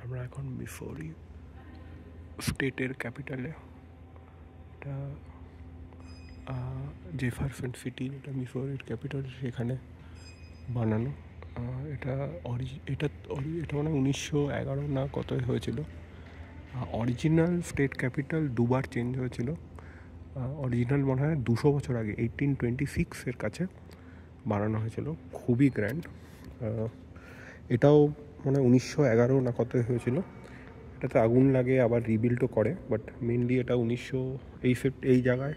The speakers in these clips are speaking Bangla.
আমরা এখন মিসৌরি স্টেটের ক্যাপিটালে। এটা জেফারসন সিটি, যেটা মিসৌরির ক্যাপিটাল, সেখানে বানানো। এটা এটা মানে 1911 না কতই হয়েছিল। অরিজিনাল স্টেট ক্যাপিটাল দুবার চেঞ্জ হয়েছিল। অরিজিনাল মনে হয় 200 বছর আগে 1826 কাছে বানানো হয়েছিল। খুবই গ্র্যান্ড। এটাও মানে 1911 না কতই হয়েছিল। এটাতে আগুন লাগে, আবার রিবিল্ডও করে, বাট মেনলি এটা এই জায়গায়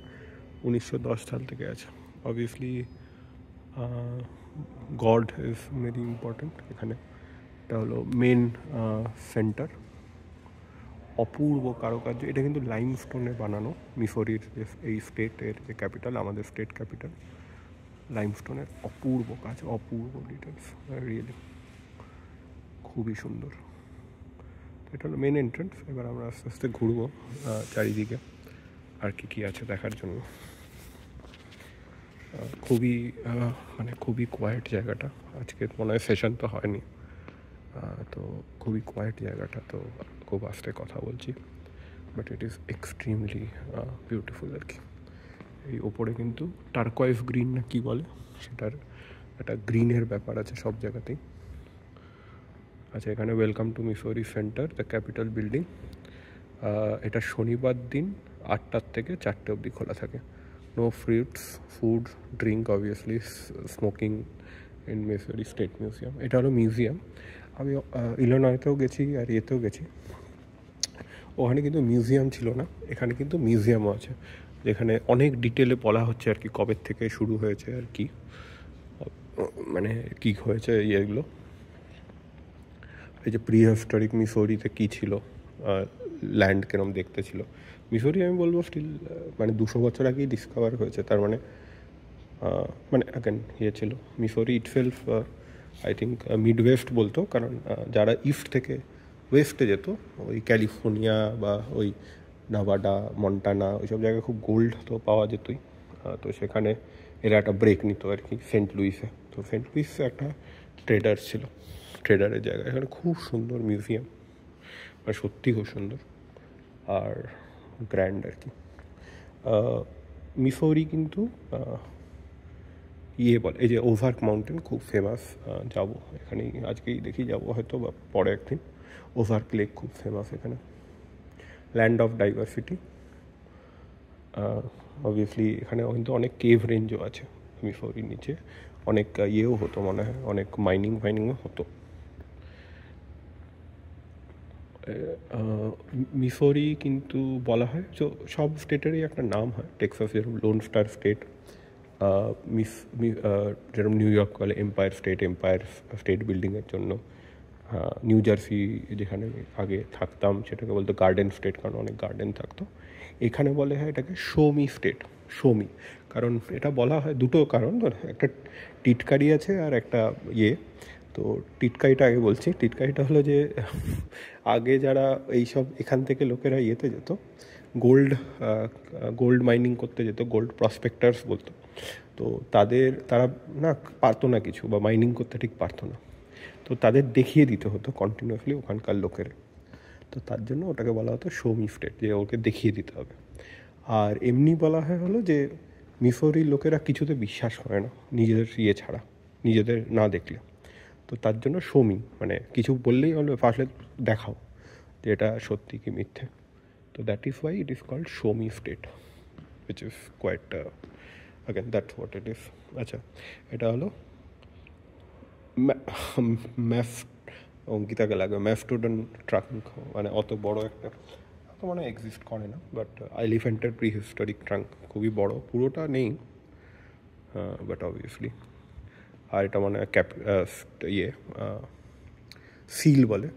1910 সাল থেকে আছে। Obviously god is very important এখানে। এটা হলো মেন সেন্টার। অপূর্ব কারুকার্য। এটা কিন্তু লাইমস্টোনে বানানো। মিসৌরির এই স্টেটের যে ক্যাপিটাল, আমাদের স্টেট ক্যাপিটাল, লাইমস্টোনের অপূর্ব কাজ, অপূর্ব ডিটেলস, রিয়েলি খুবই সুন্দর। এটা হলো মেন এন্ট্রান্স। এবার আমরা আস্তে আস্তে ঘুরবো চারিদিকে আর কি আছে দেখার জন্য। খুবই কোয়াইট জায়গাটা। আজকে মনে হয় সেশন তো হয়নি, তো খুবই কোয়াইট জায়গাটা, তো খুব আস্তে কথা বলছি, but it is extremely beautiful আর কি। এই ওপরে কিন্তু টার্কোয়াইজ গ্রিন না কি বলে, সেটার একটা গ্রিনের ব্যাপার আছে সব জায়গাতেই। আচ্ছা, এখানে welcome to Missouri center, the capital building. এটা শনিবার দিন 8টা থেকে 4টে অবধি খোলা থাকে। No fruits, food, drink, obviously smoking in Missouri state museum. এটা হলো মিউজিয়াম। আমি ইলিনয়েতেও গেছি আর এতেও গেছি। ওখানে কিন্তু মিউজিয়াম ছিল না, এখানে কিন্তু মিউজিয়ামও আছে, যেখানে অনেক ডিটেলে বলা হচ্ছে আর কি, কবে থেকে শুরু হয়েছে আর কি, মানে কী হয়েছে ইয়েগুলো। এই যে প্রি হিস্টোরিক মিসৌরিতে কী ছিল, ল্যান্ড কেরম দেখতে ছিল। মিসৌরি আমি বলবো স্টিল মানে 200 বছর আগেই ডিসকভার হয়েছে। তার মানে অ্যাগেন ছিল Missouri itself, I think mid West বলতো, কারণ যারা ইস্ট থেকে ওয়েস্টে যেত, ওই ক্যালিফোর্নিয়া বা ওই নাভাডা, মন্টানা, ওইসব জায়গায় খুব গোল্ড তো পাওয়া যেতই। তো সেখানে এরা একটা ব্রেক নিত আর কি সেন্ট লুইসে। তো সেন্ট লুইসে একটা ট্রেডার ছিল, ট্রেডারের জায়গা। এখানে খুব সুন্দর মিউজিয়াম, মানে সত্যি খুব সুন্দর আর গ্র্যান্ড আর কি। মিসৌরি কিন্তু বলে, এই যে ওভার্ক মাউন্টেন খুব ফেমাস। যাবো এখানেই, আজকেই দেখি যাবো হয়তো, বা পরে একদিন। ওভার্ক লেক খুব ফেমাস এখানে। Land of diversity. অবভিয়াসলি এখানে কিন্তু অনেক কেভ রেঞ্জও আছে মিসৌরির নিচে। অনেক হতো মনে হয়, অনেক মাইনিংও হতো। মিসৌরি কিন্তু বলা হয়, সব স্টেটেরই একটা নাম হয়। টেক্সাস যেরকম লোন স্টার স্টেট, যেরকম নিউ ইয়র্ক বলে এম্পায়ার স্টেট বিল্ডিংয়ের জন্য। নিউ জার্সি, যেখানে আগে থাকতাম, সেটাকে বলতো গার্ডেন স্টেট, কারণ অনেক গার্ডেন থাকতো। এখানে বলে হয় এটাকে শোমি স্টেট। শোমি, কারণ এটা বলা হয় দুটো কারণ, একটা টিটকারি আছে আর একটা তো টিটকারিটা আগে বলছি। টিটকারিটা হলো যে আগে যারা এইসব এখান থেকে লোকেরা যেত, গোল্ড মাইনিং করতে যেত, গোল্ড প্রসপেক্টার্স বলতো। তো তারা না পারতো না কিছু, বা মাইনিং করতে ঠিক পারতো না। তো তাদের দেখিয়ে দিতে হতো কন্টিনিউয়াসলি ওখানকার লোকের। তো তার জন্য ওটাকে বলা হতো শোমি স্টেট, যে ওকে দেখিয়ে দিতে হবে। আর এমনি বলা হলো যে মিসৌরির লোকেরা কিছুতে বিশ্বাস করে না নিজেদের ছাড়া, নিজেদের না দেখলে। তো তার জন্য শোমি, মানে কিছু বললেই হলো ফার্স্টে দেখাও যে এটা সত্যি কি মিথ্যে। তো that is why it is called show me state, which is quite again that's what it is. আচ্ছা, এটা হলো অঙ্কিতাকে লাগবে ম্যাস্টোডন ট্রাঙ্ক, মানে অত বড় একটা তো মানে এক্সিস্ট করে না, বাট এলিফ্যান্টের প্রি হিস্টোরিক ট্রাঙ্ক, খুবই বড়, পুরোটা নেই বাট অবভিয়াসলি। আর এটা মানে সিল বলে,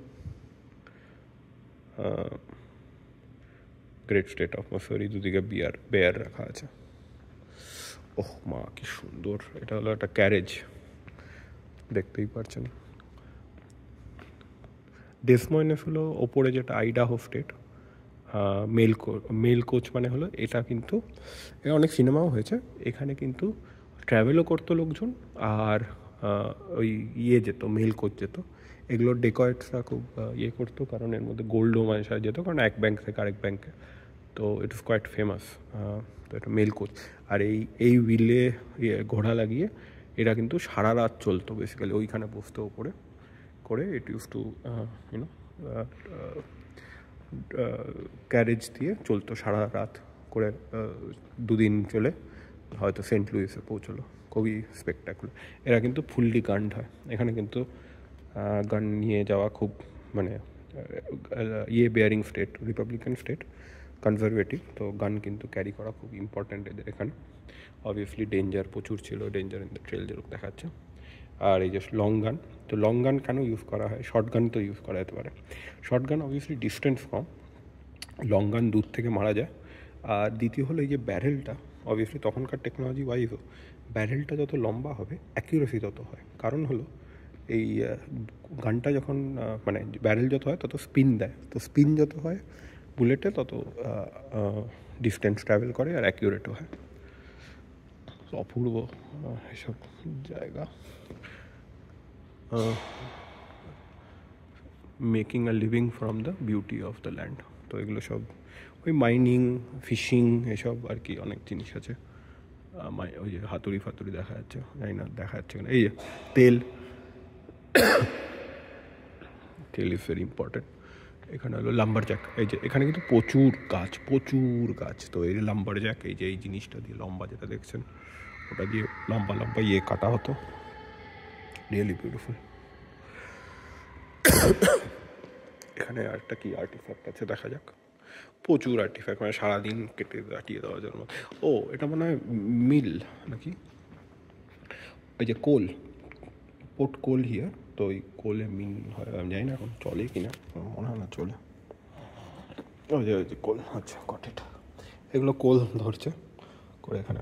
গ্রেট স্টেট অফ মিসৌরি, দুদিকে বেয়ার রাখা আছে। ওহ মা, কি সুন্দর! এটা হলো একটা ক্যারেজ, দেখতেই পাচ্ছেন। ডেস ময়েনেস হলো ওপরে যেটা আইডাহো স্টেট, মেল কোচ মানে হলো এটা। কিন্তু অনেক সিনেমাও হয়েছে এখানে, কিন্তু ট্র্যাভেলও করতো লোকজন, আর ওই যেত মেল কোচ যেত। এগুলোর ডেকয়েটসরা খুব ইয়ে করতো, কারণ এর মধ্যে গোল্ডও মাঝে সাথে যেত, কারণ এক ব্যাংক থেকে আরেক ব্যাংকে। তো ইট ইজ কোয়াইট ফেমাস। তো এটা মেল কোচ। আর এই হুইলে ঘোড়া লাগিয়ে এরা কিন্তু সারা রাত চলতো বেসিক্যালি, ওইখানে বসতো ওপরে করে। It use to you know carriage দিয়ে চলতো সারা রাত করে, 2 দিন চলে হয়তো সেন্ট লুইসে পৌঁছলো। খুবই স্পেকটাকুলার। এরা কিন্তু ফুললি গান্ড হয় এখানে, কিন্তু গান নিয়ে যাওয়া খুব মানে bearing state, Republican state, conservative, তো গান কিন্তু ক্যারি করা খুব ইম্পর্ট্যান্ট এদের এখানে। অবভিয়াসলি ডেঞ্জার প্রচুর ছিল, ডেঞ্জার ইন দ্য ট্রেল যেরকম দেখাচ্ছে। আর এই যে লং গান, তো লং গান কেন ইউজ করা হয়? শর্ট গান তো ইউজ করা যেতে পারে। শর্ট গান অবভিয়াসলি ডিস্টেন্স কম, লং গান দূর থেকে মারা যায়। আর দ্বিতীয় হলো এই যে ব্যারেলটা, অবভিয়াসলি তখনকার টেকনোলজি ওয়াইজও ব্যারেলটা যত লম্বা হবে অ্যাকিউরেসি তত হয়। কারণ হলো এই গানটা যখন মানে ব্যারেল যত হয় তত স্পিন দেয়, তো স্পিন যত হয় বুলেটে তত ডিস্টেন্স ট্রাভেল করে আর অ্যাকিউরেটও হয়। অপূর্ব এসব জায়গা। Making a living from the beauty of the land, তো এগুলো সব ওই মাইনিং, ফিশিং, এসব আর কি অনেক জিনিস আছে। ওই যে হাতুড়ি ফাতুড়ি দেখা যাচ্ছে, জানি না দেখা যাচ্ছে না, এই যে তেল, তেল ইজ ভেরি ইম্পর্টেন্ট। এখানে হলো লাম্বার জ্যাক, এই যে এখানে কিন্তু প্রচুর গাছ, তো এই যে লাম্বার জ্যাক, এই যে এই জিনিসটা দিয়ে লম্বা যেটা দেখছেন ওটা দিয়ে লম্বা লম্বা কাটা হতো। Really beautiful. এখানে আরেকটা কি আর্টিফ্যাক্ট আছে দেখা যাক। প্রচুর আর্টিফ্যাক্ট, মানে সারাদিন কেটে কাটিয়ে দেওয়ার জন্য। ও এটা মনে হয় মিল নাকি, ওই যে কোল, পোর্ট কোল হিয়ার, তো ওই কোলে মিল হয়, আমি জানি না এখন চলে কি না, মনে হয় না চলে। ওই যে কোল, আচ্ছা গট ইট। এগুলো কোল ধরছে করে এখানে।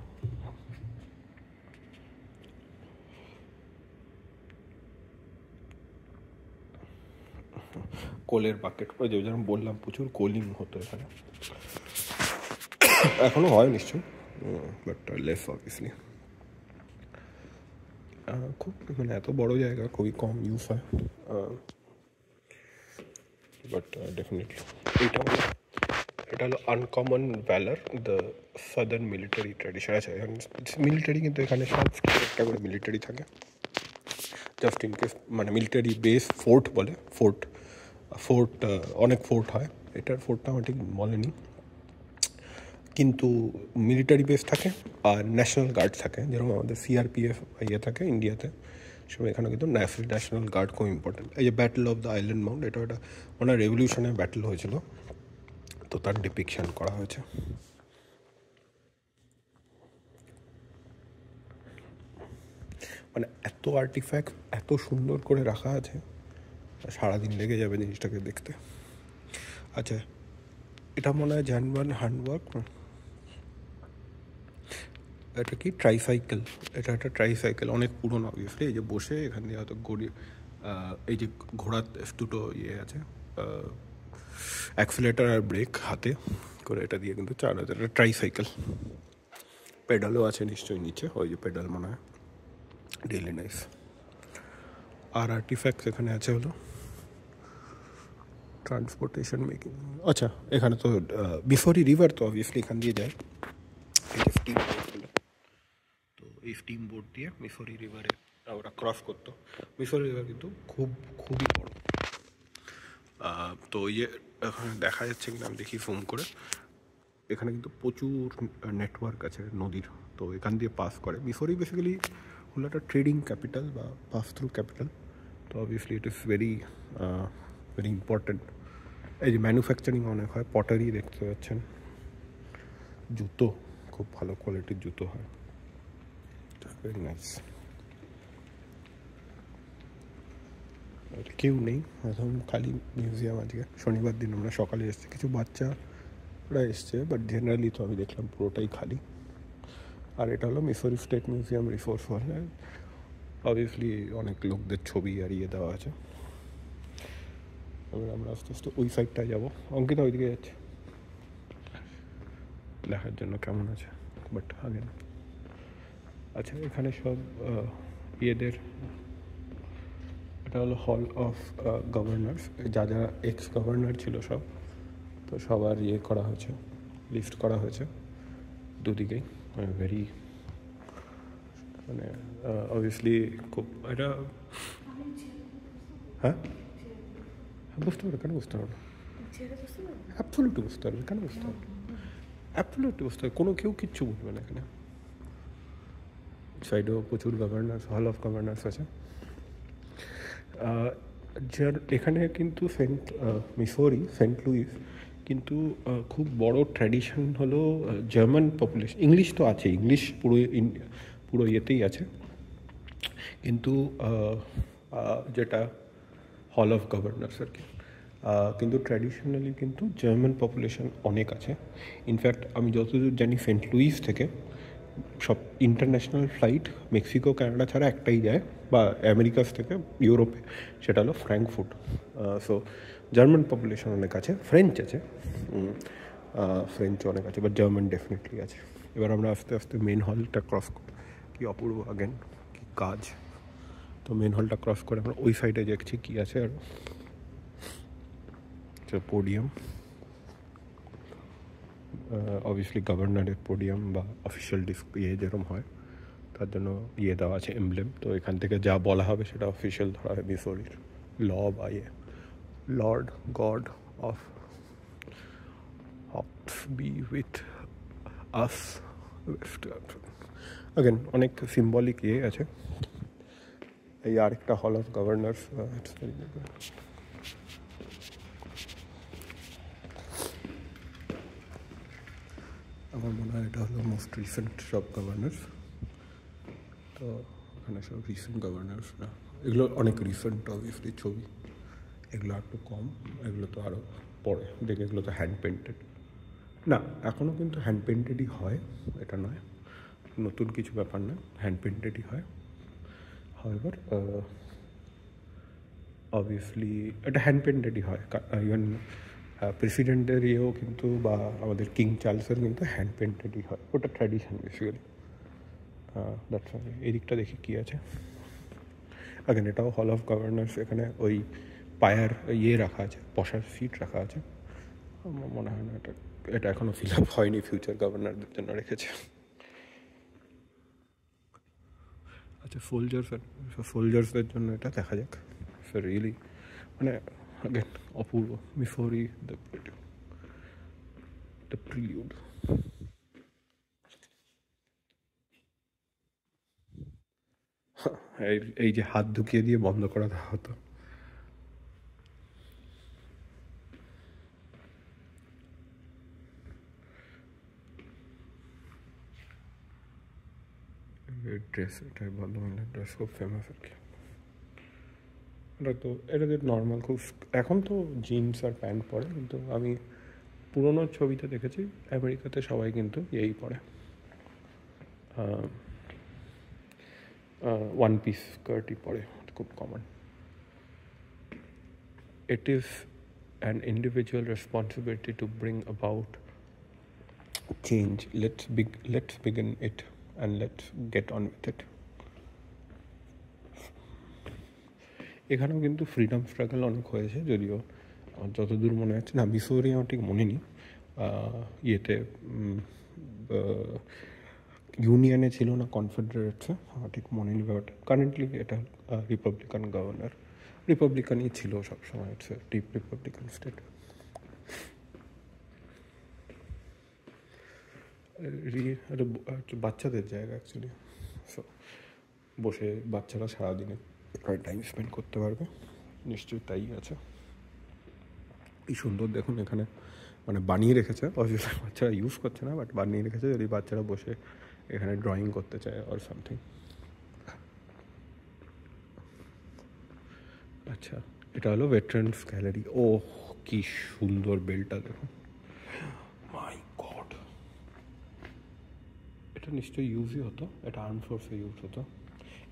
কোলের বাকেট, ওই যে যেরকম বললাম প্রচুর কোলিং হতো এখানে, এখনও হয় নিশ্চয়ই, বাট লেস অবভিয়াসলি। খুব মানে এত বড় জায়গা খুবই কম ইউজ হয়, বাট ডেফিনেটলি এটা হলো uncommon valour, the southern military tradition. আছে মিলিটারি, কিন্তু এখানে সব একটা করে মিলিটারি থাকে, জাস্ট ইন কেস, মানে মিলিটারি বেস, ফোর্ট বলে, ফোর্ট অনেক ফোর্ট হয়, এটার ফোর্টটা আমার ঠিক বলেনি, কিন্তু মিলিটারি বেস থাকে আর ন্যাশনাল গার্ড থাকে, যেরকম আমাদের সিআরপিএফ থাকে ইন্ডিয়াতে, সব এখানে কিন্তু ন্যাশনাল গার্ড খুব ইম্পর্টেন্ট। এই যে battle of the island Mount, এটা ওনার রেভলিউশনে ব্যাটল হয়েছিল, তো তার ডিপিকশন করা হয়েছে। মানে এত আর্টিফ্যাক্ট এত সুন্দর করে রাখা আছে, সারাদিন লেগে যাবে জিনিসটাকে দেখতে। আচ্ছা, এটা মনে হয় জার্মান হ্যান্ডওয়ার্ক, এটা কি ট্রাইসাইকেল, এটা একটা ট্রাইসাইকেল, অনেক পুরনো অবভিয়াসলি। এই যে বসে এখান দিয়ে হয়তো এই যে ঘোড়ার দুটো আছে, অ্যাক্সিলেটার আর ব্রেক হাতে করে, এটা দিয়ে কিন্তু চালানো যায়। এটা ট্রাইসাইকেল, পেডালও আছে নিশ্চয়ই নিচে, ওই যে পেডাল মনে হয়। Really nice. আর আর্টিফ্যাক্টস এখানে আছে হলো ট্রান্সপোর্টেশন মেকিং। আচ্ছা, এখানে তো বিফোরি রিভার, তো অবভিয়াসলি এখান দিয়ে যায় এই যে স্টিম বোটগুলো, তো এই স্টিম বোট দিয়ে মিসরি রিভারে ওরা ক্রস করতো। মিসরি রিভার কিন্তু খুবই বড়, তো ওই যে এখানে দেখা যাচ্ছে কিনা আমি দেখি জুম করে, এখানে কিন্তু প্রচুর নেটওয়ার্ক আছে নদীর, তো এখান দিয়ে পাস করে। মিসরি বেসিক্যালি হলো একটা ট্রেডিং ক্যাপিটাল বা পাস থ্রু ক্যাপিটাল, তো obviously it is very important. এই যে ম্যানুফ্যাকচারিং অনেক হয়, পটারি দেখতে পাচ্ছেন, জুতো খুব ভালো কোয়ালিটির জুতো হয়, ভেরি নাইস। কেউ নেই, একদম খালি মিউজিয়াম। আজকে শনিবার দিন আমরা সকালে এসেছি, কিছু বাচ্চারা এসছে, বাট জেনারেলি তো আমি দেখলাম পুরোটাই খালি। আর এটা হলো মিসরি স্টেট মিউজিয়াম রিসোর্স হল, অবভিয়াসলি অনেক লোকদের ছবি আর দেওয়া আছে। এবার আমরা আস্তে আস্তে ওই সাইডটায় যাবো, অঙ্কিতা ওইদিকে যাচ্ছে দেখার জন্য কেমন আছে, বাট আগে না। আচ্ছা, এখানে সব ইয়েদের এটা হলো হল অফ গভর্নর্স, যা যা এক্স গভর্নর ছিল সব, তো সবার ইয়ে করা হয়েছে, লিস্ট করা হয়েছে দুদিকেই। ভেরি মানে অবভিয়াসলি খুব এটা, হ্যাঁ হ্যাঁ বুঝতে পারো, কেন বুঝতে পারো? অ্যাবসলিউটলি বুঝতে পারবে, কেন বুঝতে পারবে? অ্যাবসলিউটলি বুঝতে পারবে, কোনো কেউ কিচ্ছু বলবে না এখানে। সাইডেও প্রচুর গভর্নর্স, হল অফ গভর্নর্স আছে। যার এখানে কিন্তু মিসৌরি সেন্ট লুইস কিন্তু খুব বড় ট্র্যাডিশন হলো জার্মান পপুলেশন। ইংলিশ তো আছে, ইংলিশ পুরো ইয়েতেই আছে, কিন্তু যেটা হল অফ গভর্নর্স আর কি, কিন্তু ট্র্যাডিশনালি কিন্তু জার্মান পপুলেশন অনেক আছে। ইনফ্যাক্ট আমি যতদূর জানি সেন্ট লুইস থেকে সব ইন্টারন্যাশনাল ফ্লাইট মেক্সিকো কানাডা ছাড়া একটাই যায়, বা আমেরিকাস থেকে ইউরোপে, সেটা হলো ফ্র্যাঙ্কফুর্ট। সো জার্মান পপুলেশন অনেক আছে, ফ্রেঞ্চ আছে, ফ্রেঞ্চ অনেক আছে, বাট জার্মান ডেফিনেটলি আছে। এবার আমরা আস্তে আস্তে মেন হলটা ক্রস করি, কি অপূর্ব আগেন কি কাজ। তো মেন হলটা ক্রস করে আমরা ওই সাইডে দেখছি কী আছে, আর পোডিয়াম, অবভিয়াসলি গভর্নরের পোডিয়াম বা অফিসিয়াল ইয়ে যেরকম হয় তার জন্য ইয়ে দেওয়া আছে, এমব্লেম। তো এখান থেকে যা বলা হবে সেটা অফিসিয়াল ধরা হয় মিসৌরির ল বা ইয়ে, Lord god of B with us. Again অনেক সিম্বলিক ইয়ে আছে। এই আরেকটা হল অফ গভর্নর্স, আমার মনে হয় এটা হলো মোস্ট রিসেন্ট সব গভর্নর্স। তো এখানে সব রিসেন্ট গভর্নর্স না, এগুলো অনেক রিসেন্ট অবভিয়াসলি ছবি, এগুলো একটু কম, এগুলো তো আরও পরে দেখে, এগুলো তো হ্যান্ড পেন্টেড না, এখনও কিন্তু হ্যান্ড পেন্টেডই হয়, এটা নয় নতুন কিছু ব্যাপার না, হ্যান্ড পেন্টেডই হয়। হাউএভার অবভিয়াসলি এটা হ্যান্ড পেন্টেডই হয়, ইভেন প্রেসিডেন্টের ইয়েও কিন্তু, বা আমাদের কিং চার্লসের কিন্তু হ্যান্ড পেন্টেডই হয়, ওটা ট্র্যাডিশন বেসিক্যালি। That's why. এই দিকটা দেখি কী আছে। আগেন এটাও হল অফ গভর্নর্স, এখানে ওই পায়ার ইয়ে রাখা আছে, বসার সিট রাখা আছে। আমার মনে হয় না এটা, এটা এখনও ফিল আপ হয়নি, ফিউচার গভর্নরদের জন্য রেখেছে। আচ্ছা, সোলজার্সদের জন্য এটা দেখা যাক। সো রিয়েলি মানে again Apurba Missouri, the prelude. এই যে হাত ঢুকিয়ে দিয়ে বন্ধ করা দেওয়া হতো, ড্রেস, এটাই বন্ধ মহিলার ড্রেস খুব ফেমাস আর কি। এটা তো এটাদের নর্মাল খুব, এখন তো জিন্স আর প্যান্ট পরে, কিন্তু আমি পুরোনো ছবিতে দেখেছি আমেরিকাতে সবাই কিন্তু এই পরে ওয়ান পিস স্কার্টই পরে, খুব common. It is an individual responsibility to bring about change. Let's begin it and let's get on with it. এখানেও কিন্তু ফ্রিডম স্ট্রাগল অনেক হয়েছে, যদিও আমার যতদূর মনে হচ্ছে না, মিসৌরি আমার ঠিক মনে নেই, ইয়েতে ইউনিয়নে ছিল না কনফেডারেটসে, আমার ঠিক মনে নেই ব্যাপারটা। কারেন্টলি এটা রিপাবলিকান গভর্নর, রিপাবলিকানই ছিল সবসময়, ইটস ডিপ রিপাবলিকান স্টেট। বাচ্চাদের জায়গা অ্যাকচুয়ালি, সো বসে বাচ্চারা সারাদিনে টাইম স্পেন্ড করতে পারবে, নিশ্চয়ই তাই আছে। এই সুন্দর দেখুন এখানে, মানে বানিয়ে রেখেছে, অবভিয়াসলি বাচ্চারা ইউজ করছে না, বাট বানিয়ে রেখেছে যদি বাচ্চারা বসে এখানে ড্রয়িং করতে চায় অর সামথিং। আচ্ছা, এটা হলো ভেটারান্স গ্যালারি। ও কি সুন্দর বেলটা দেখুন, মাই গড! এটা নিশ্চয়ই ইউজই হতো, এটা আর্ম ফোর্সে ইউজ হতো।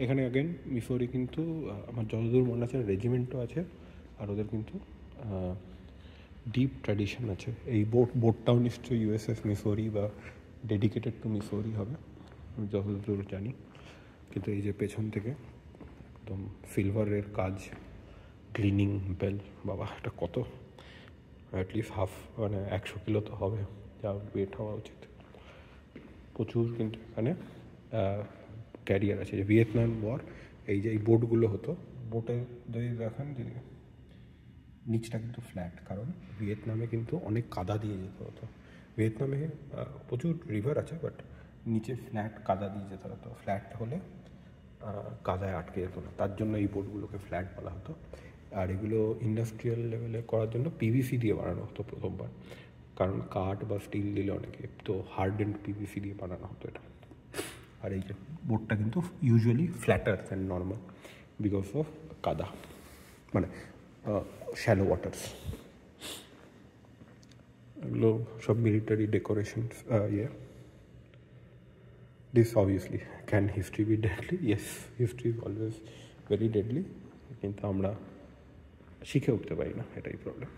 এখানে অ্যাগেন মিসৌরি কিন্তু আমার যতদূর মনে আছে রেজিমেন্টও আছে, আর ওদের কিন্তু ডিপ ট্র্যাডিশন আছে। এই বোটটাও নিশ্চয়ই ইউএসএস মিসৌরি বা ডেডিকেটেড টু মিসৌরি হবে, আমি যতদূর জানি। কিন্তু এই যে পেছন থেকে একদম সিলভারের কাজ ক্লিনিং বেল, বাবা এটা কত, অ্যাটলিস্ট হাফ মানে 100 কিলো তো হবে যা ওয়েট হওয়া উচিত। প্রচুর কিন্তু এখানে ক্যারিয়ার আছে। যে ভিয়েতনাম ওয়ার, এই যে এই বোটগুলো হতো, বোটে যদি দেখেন যে নিচটা কিন্তু ফ্ল্যাট, কারণ ভিয়েতনামে কিন্তু অনেক কাদা দিয়ে যেতে হতো। ভিয়েতনামে প্রচুর রিভার আছে, বাট নিচে ফ্ল্যাট কাদা দিয়ে যেতে হতো। ফ্ল্যাট হলে কাদায় আটকে যেত না, তার জন্য এই বোটগুলোকে ফ্ল্যাট বলা হতো। আর এগুলো ইন্ডাস্ট্রিয়াল লেভেলে করার জন্য পিভিসি দিয়ে বানানো হতো প্রথমবার, কারণ কাঠ বা স্টিল দিলে অনেকে, তো হার্ডেন্ড পিভিসি দিয়ে বানানো হতো এটা। আর এই যে বোটটা কিন্তু usually platter than normal because of কাদা, মানে শ্যালো ওয়াটার্স। এগুলো সব military decorations. This obviously, can history be deadly? Yes, history is always very deadly, কিন্তু আমরা শিখে উঠতে পারি না, এটাই প্রবলেম।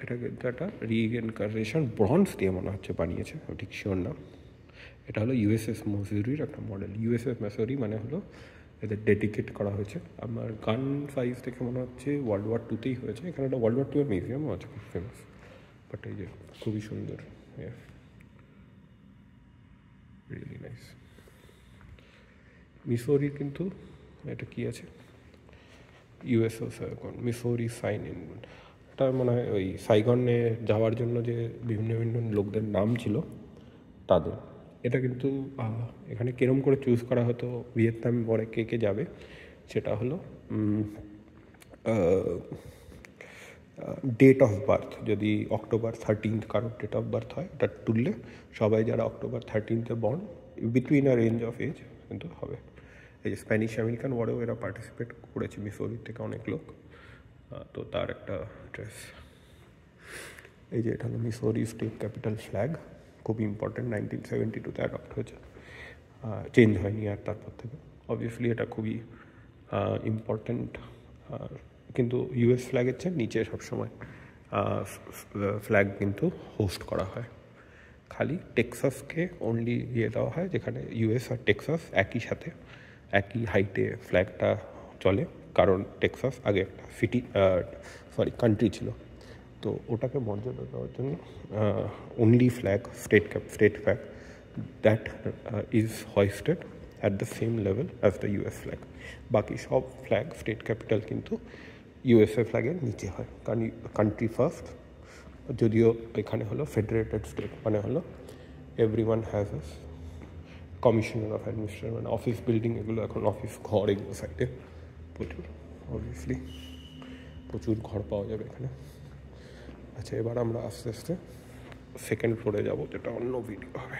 এটা কিন্তু একটা রিইনকারনেশন ব্রঞ্জ দিয়ে মনে হচ্ছে বানিয়েছে, আমি ঠিক শিওর না। এটা হলো ইউএসএস মসুরির একটা মডেল। ইউএসএস মসুরি মানে হলো এদের ডেডিকেট করা হয়েছে। আমার গান সাইজ থেকে মনে হচ্ছে ওয়ার্ল্ড ওয়ার 2তেই হয়েছে। এখানে একটা ওয়ার্ল্ড ওয়ার 2 এর মিউজিয়ামও আছে, খুব ফেমাস। বাট এই যে খুবই সুন্দর, রিয়েলি নাইস। মিসৌরি কিন্তু এটা কি আছে, USO Saigon, Missouri sign in. এটা মনে হয় ওই সাইগনে যাওয়ার জন্য যে বিভিন্ন বিভিন্ন লোকদের নাম ছিল তাদের। এটা কিন্তু এখানে কিরম করে চুজ করা হতো ভিয়েতনাম পরে কে কে যাবে, সেটা হলো ডেট অফ বার্থ। যদি অক্টোবর 13 কারোর ডেট অফ বার্থ হয়, এটা তুললে সবাই যারা October 13 born between a range of age কিন্তু হবে। এই যে স্প্যানিশ আমেরিকান ওয়ারেও এরা পার্টিসিপেট করেছে, মিসৌরির থেকে অনেক লোক, তো তার একটা ড্রেস। এই যে এটা হলো মিসৌরি স্টেট ক্যাপিটাল ফ্ল্যাগ, খুব ইম্পর্টেন্ট, 1972-তে অ্যাডপ্ট হয়েছে, চেঞ্জ হয়নি আর তারপর থেকে। অবভিয়াসলি এটা খুবই ইম্পর্টেন্ট, কিন্তু ইউএস ফ্ল্যাগের চেয়ে নিচে সবসময় ফ্ল্যাগ কিন্তু হোস্ট করা হয়। খালি টেক্সাসকে অনলি দেওয়া হয়, যেখানে ইউএস আর টেক্সাস একই সাথে একই হাইটে ফ্ল্যাগটা চলে, কারণ টেক্সাস আগে একটা কান্ট্রি ছিল, তো ওটাকে মর্যাদা দেওয়ার জন্য only flag, state flag that is hoisted at the same level as the US flag. বাকি সব ফ্ল্যাগ স্টেট ক্যাপিটাল কিন্তু ইউএসএ ফ্ল্যাগের নিচে হয়, কারণ কান্ট্রি ফার্স্ট। যদিও এখানে হলো ফেডারেটেড স্টেট, মানে হলো everyone has a commissioner of administration, মানে অফিস বিল্ডিং, এগুলো এখন অফিস ঘর, এগুলো সাইডে প্রচুর, অবভিয়াসলি প্রচুর ঘর পাওয়া যাবে এখানে। আচ্ছা, এবার আমরা আস্তে আস্তে সেকেন্ড ফ্লোরে যাবো, যেটা অন্য ভিডিও হবে।